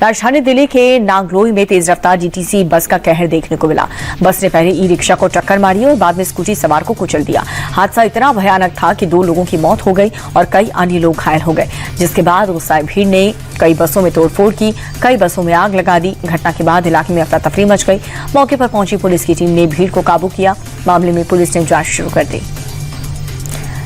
राजधानी दिल्ली के नांगलोई में तेज रफ्तार डीटीसी बस का कहर देखने को मिला। बस ने पहले ई रिक्शा को टक्कर मारी और बाद में स्कूटी सवार को कुचल दिया। हादसा इतना भयानक था कि 2 लोगों की मौत हो गई और कई अन्य लोग घायल हो गए, जिसके बाद गुस्साए भीड़ ने कई बसों में तोड़फोड़ की, कई बसों में आग लगा दी। घटना के बाद इलाके में अफरा तफरी मच गई। मौके पर पहुंची पुलिस की टीम ने भीड़ को काबू किया। मामले में पुलिस ने जांच शुरू कर दी।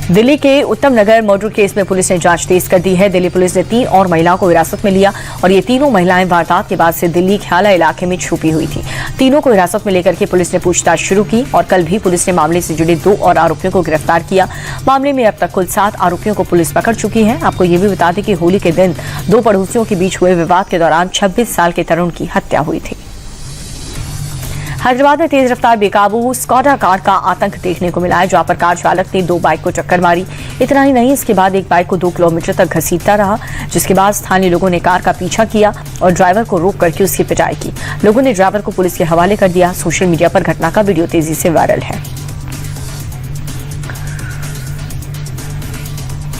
दिल्ली के उत्तम नगर मर्डर केस में पुलिस ने जांच तेज कर दी है। दिल्ली पुलिस ने 3 और महिलाओं को हिरासत में लिया और ये तीनों महिलाएं वारदात के बाद से दिल्ली ख्याला इलाके में छुपी हुई थी। तीनों को हिरासत में लेकर के पुलिस ने पूछताछ शुरू की और कल भी पुलिस ने मामले से जुड़े 2 और आरोपियों को गिरफ्तार किया। मामले में अब तक कुल 7 आरोपियों को पुलिस पकड़ चुकी है। आपको ये भी बता दें कि होली के दिन 2 पड़ोसियों के बीच हुए विवाद के दौरान 26 साल के तरुण की हत्या हुई थी। हैदराबाद में तेज रफ्तार बेकाबू स्कॉडा कार का आतंक देखने को मिला है, जहां पर कार चालक ने 2 बाइक को टक्कर मारी। इतना ही नहीं, इसके बाद एक बाइक को 2 किलोमीटर तक घसीटता रहा, जिसके बाद स्थानीय लोगों ने कार का पीछा किया और ड्राइवर को रोक करके उसकी पिटाई की। लोगों ने ड्राइवर को पुलिस के हवाले कर दिया। सोशल मीडिया पर घटना का वीडियो तेजी से वायरल है।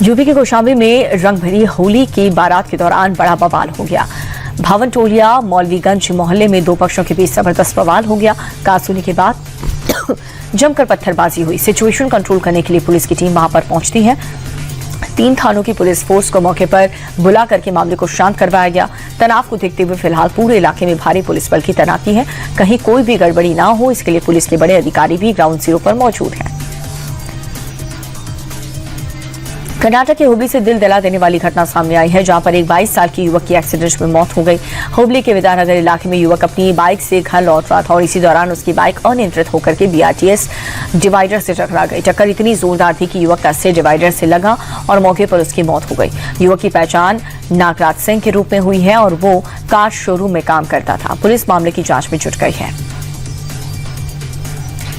यूपी के कौशाम्बी में रंग भरी होली की बारात के दौरान बड़ा बवाल हो गया। भावन टोलिया मौलवीगंज मोहल्ले में 2 पक्षों के बीच जबरदस्त बवाल हो गया। कासूनी के बाद जमकर पत्थरबाजी हुई। सिचुएशन कंट्रोल करने के लिए पुलिस की टीम वहां पर पहुंचती है। 3 थानों की पुलिस फोर्स को मौके पर बुला करके मामले को शांत करवाया गया। तनाव को देखते हुए फिलहाल पूरे इलाके में भारी पुलिस बल की तैनाती है। कहीं कोई भी गड़बड़ी ना हो, इसके लिए पुलिस के बड़े अधिकारी भी ग्राउंड जीरो पर मौजूद हैं। कर्नाटक के हुबली से दिल दिला देने वाली घटना सामने आई है, जहां पर एक 22 साल की युवक की एक्सीडेंट में मौत हो गई। हुबली के विद्यानगर इलाके में युवक अपनी बाइक से घर लौट रहा था और इसी दौरान उसकी बाइक अनियंत्रित होकर के बीआरटीएस डिवाइडर से टकरा गई। टक्कर इतनी जोरदार थी कि युवक का सिर डिवाइडर से लगा और मौके पर उसकी मौत हो गई। युवक की पहचान नागराज सिंह के रूप में हुई है और वो कार शोरूम में काम करता था। पुलिस मामले की जांच में जुट गई है।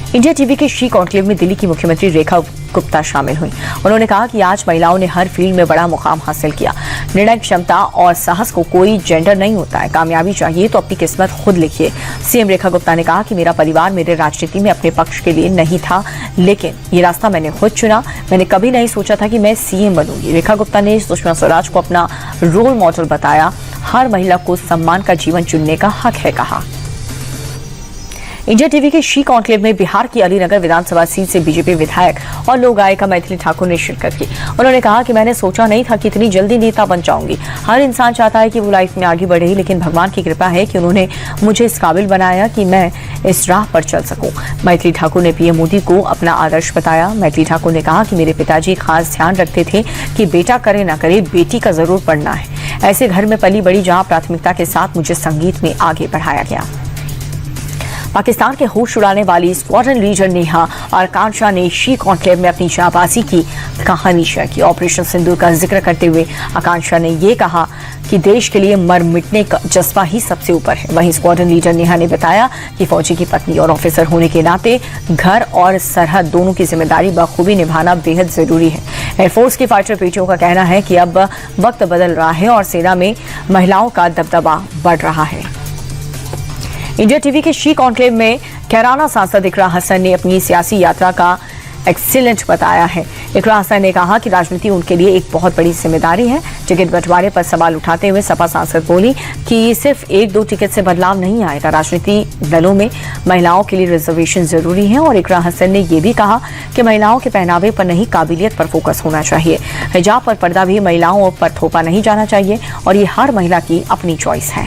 इंडिया टीवी के शी कॉन्क्लेव में दिल्ली की मुख्यमंत्री रेखा गुप्ता शामिल हुई। उन्होंने कहा कि आज महिलाओं ने हर फील्ड में बड़ा मुकाम हासिल किया। निर्णय क्षमता और साहस को कोई जेंडर नहीं होता है। कामयाबी चाहिए तो अपनी किस्मत खुद लिखिए। सीएम रेखा गुप्ता ने कहा कि मेरा परिवार मेरे राजनीति में अपने पक्ष के लिए नहीं था, लेकिन ये रास्ता मैंने खुद चुना। मैंने कभी नहीं सोचा था कि मैं सीएम बनूंगी। रेखा गुप्ता ने सुषमा स्वराज को अपना रोल मॉडल बताया। हर महिला को सम्मान का जीवन चुनने का हक है, कहा। इंडिया टीवी के शी कॉन्क्लेव में बिहार की अलीनगर विधानसभा सीट से बीजेपी विधायक और लोक गायिका मैथिली ठाकुर ने शिरकत की। उन्होंने कहा कि मैंने सोचा नहीं था कि इतनी जल्दी नेता बन जाऊंगी। हर इंसान चाहता है कि वो लाइफ में आगे बढ़े, लेकिन भगवान की कृपा है कि उन्होंने मुझे इस काबिल बनाया कि मैं इस राह पर चल सकूं। मैथिली ठाकुर ने पीएम मोदी को अपना आदर्श बताया। मैथिली ठाकुर ने कहा कि मेरे पिताजी खास ध्यान रखते थे कि बेटा करे ना करे, बेटी का जरूर पढ़ना है। ऐसे घर में पली बड़ी जहां प्राथमिकता के साथ मुझे संगीत में आगे बढ़ाया गया। पाकिस्तान के होश उड़ाने वाली स्क्वाड्रन लीडर नेहा और आकांक्षा ने शी कॉन्क्लेव में अपनी जाबाजी की कहानी शेयर की। ऑपरेशन सिंदूर का जिक्र करते हुए आकांक्षा ने ये कहा कि देश के लिए मर मिटने का जज्बा ही सबसे ऊपर है। वहीं स्क्वाड्रन लीडर नेहा ने बताया कि फौजी की पत्नी और ऑफिसर होने के नाते घर और सरहद दोनों की जिम्मेदारी बखूबी निभाना बेहद जरूरी है। एयरफोर्स की फाइटर बेटियों का कहना है कि अब वक्त बदल रहा है और सेना में महिलाओं का दबदबा बढ़ रहा है। इंडिया टीवी के शी कॉन्क्लेव में कैराना सांसद इकरा हसन ने अपनी सियासी यात्रा का एक्सीलेंट बताया है। इकरा हसन ने कहा कि राजनीति उनके लिए एक बहुत बड़ी जिम्मेदारी है। टिकट बंटवारे पर सवाल उठाते हुए सपा सांसद बोली कि सिर्फ 1-2 टिकट से बदलाव नहीं आएगा। राजनीति दलों में महिलाओं के लिए रिजर्वेशन जरूरी है और इकरा हसन ने यह भी कहा कि महिलाओं के पहनावे पर नहीं, काबिलियत पर फोकस होना चाहिए। हिजाब पर पर्दा भी महिलाओं पर थोपा नहीं जाना चाहिए और ये हर महिला की अपनी चॉइस है।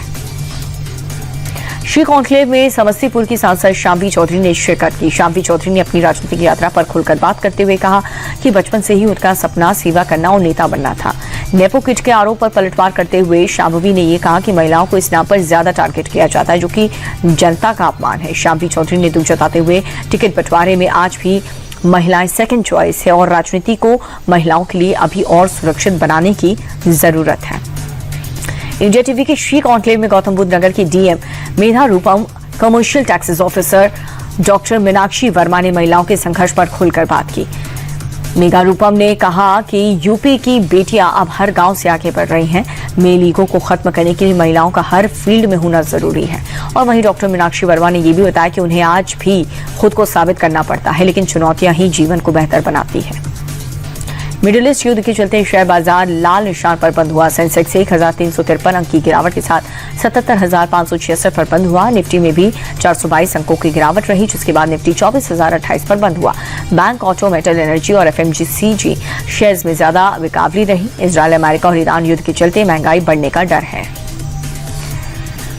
शी कॉन्क्लेव में समस्तीपुर की सांसद शाम्वी चौधरी ने शिरकत की। शाम्वी चौधरी ने अपनी राजनीतिक यात्रा पर खुलकर बात करते हुए कहा कि बचपन से ही उनका सपना सेवा करना और नेता बनना था। नेपो किट के आरोप पर पलटवार करते हुए शाम्वी ने यह कहा कि महिलाओं को इस नाम पर ज्यादा टारगेट किया जाता है, जो कि जनता का अपमान है। शाम्वी चौधरी ने दुख जताते हुए टिकट बंटवारे में आज भी महिलाएं सेकंड चॉइस है और राजनीति को महिलाओं के लिए अभी और सुरक्षित बनाने की जरूरत है। इंडिया टीवी के शी कॉन्क्लेव में गौतम बुद्ध नगर की DM Medha Rupam, commercial taxes officer doctor Meenakshi Verma ने महिलाओं के संघर्ष पर खुलकर बात की। मेघा रूपम ने कहा कि यूपी की बेटियां अब हर गांव से आगे बढ़ रही हैं। मेल ईगो को खत्म करने के लिए महिलाओं का हर फील्ड में होना जरूरी है। और वहीं डॉक्टर मीनाक्षी वर्मा ने यह भी बताया कि उन्हें आज भी खुद को साबित करना पड़ता है, लेकिन चुनौतियां ही जीवन को बेहतर बनाती है। मिडिल ईस्ट युद्ध के चलते शेयर बाजार लाल निशान पर बंद हुआ। सेंसेक्स 1353 अंक की गिरावट के साथ 77,566 पर बंद हुआ। निफ्टी में भी 422 अंकों की गिरावट रही, जिसके बाद निफ्टी 24,028 पर बंद हुआ। बैंक, ऑटो, मेटल, एनर्जी और FMCG शेयर्स में ज्यादा बिकावली रही। इजरायल, अमेरिका और ईरान युद्ध के चलते महंगाई बढ़ने का डर है।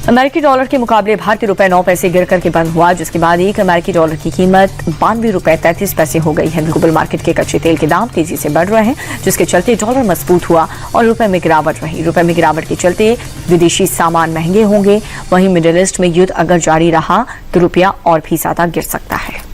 अमेरिकी डॉलर के मुकाबले भारतीय रुपए 9 पैसे गिर करके बंद हुआ, जिसके बाद एक अमेरिकी डॉलर की कीमत 92 रुपए 33 पैसे हो गई है। ग्लोबल मार्केट के कच्चे तेल के दाम तेजी से बढ़ रहे हैं, जिसके चलते डॉलर मजबूत हुआ और रुपए में गिरावट रही। रुपए में गिरावट के चलते विदेशी सामान महंगे होंगे। वहीं मिडिल ईस्ट में युद्ध अगर जारी रहा तो रुपया और भी ज्यादा गिर सकता है।